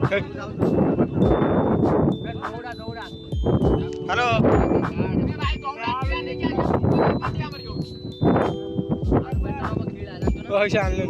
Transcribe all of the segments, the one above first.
hello पैसा आणले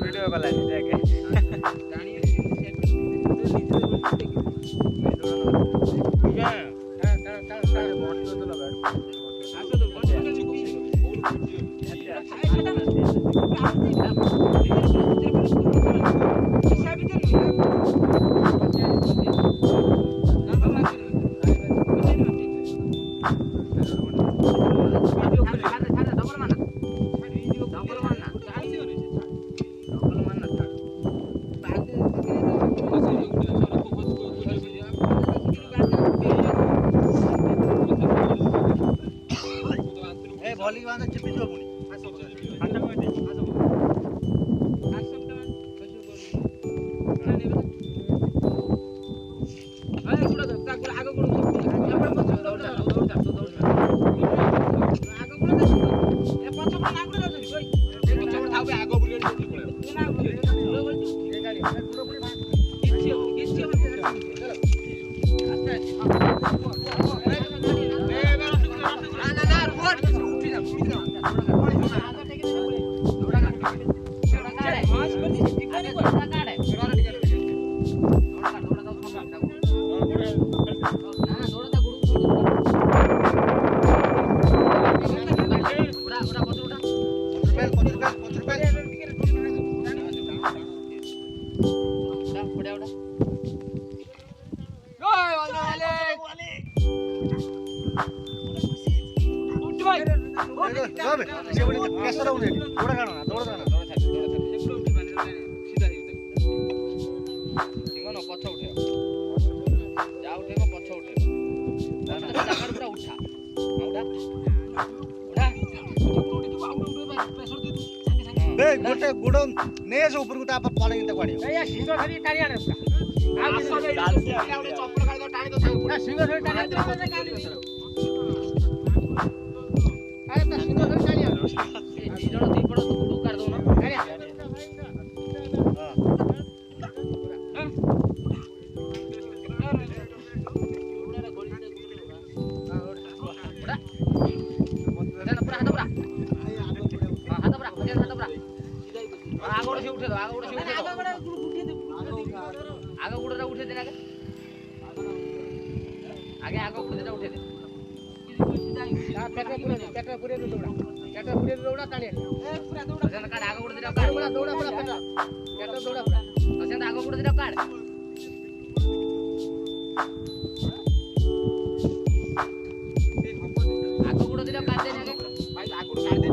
video वाला देखे भली वाला चिपी जो बुनी आता को दे अरे गुडा ता आगो गुडा आपण पछ दौडा आगो गुडा ए पछ पण आगो जाऊ कोई ए पछ पण थाउ आगो बुली पळे ना ए गाडी गुडा बुली किछि गोटे गुड़ ने से ऊपर को ता पड़े त काढी ए सिंगो धरी टाणी आने आ चप्पल काढी दो टाणी दो सांग सिंगो धरी टाणी दो अरे त सिंगो धरी टाणी आने ए दी जण दी पड़ तो गुड़ काढ दो ना आगोड़ से उठे दो आगो गुड़ा उठे दे आगे आगो गुड़ा उठे दे पेट्रा पूरे दौड़ा टाणी ए पूरा दौड़ा सेंद काट आगो गुड़ा दे काट पूरा दौड़ा पूरा पेट्रा दौड़ा पूरा सेंद आगो गुड़ा दे काट आगो गुड़ा दे काट दे भाई आगो काट दे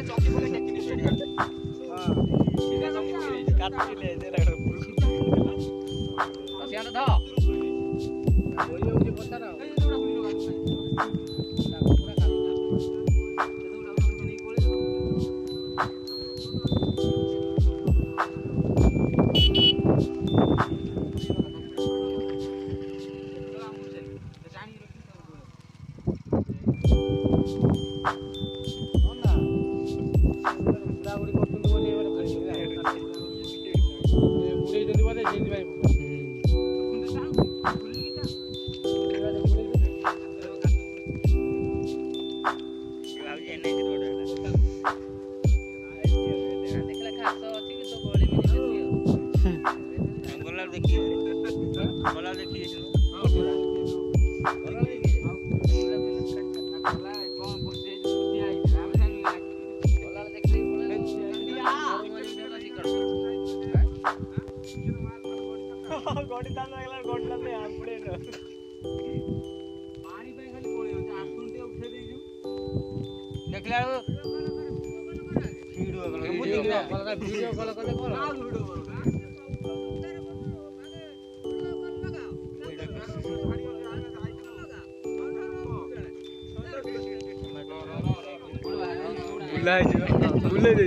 चौकी बोले टेक्निक हां ठीक है काट ले दे वीडियो कॉल कले कोन बुले दे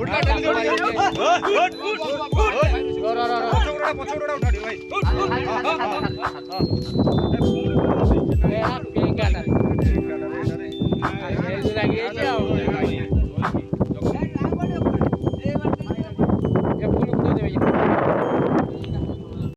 उठा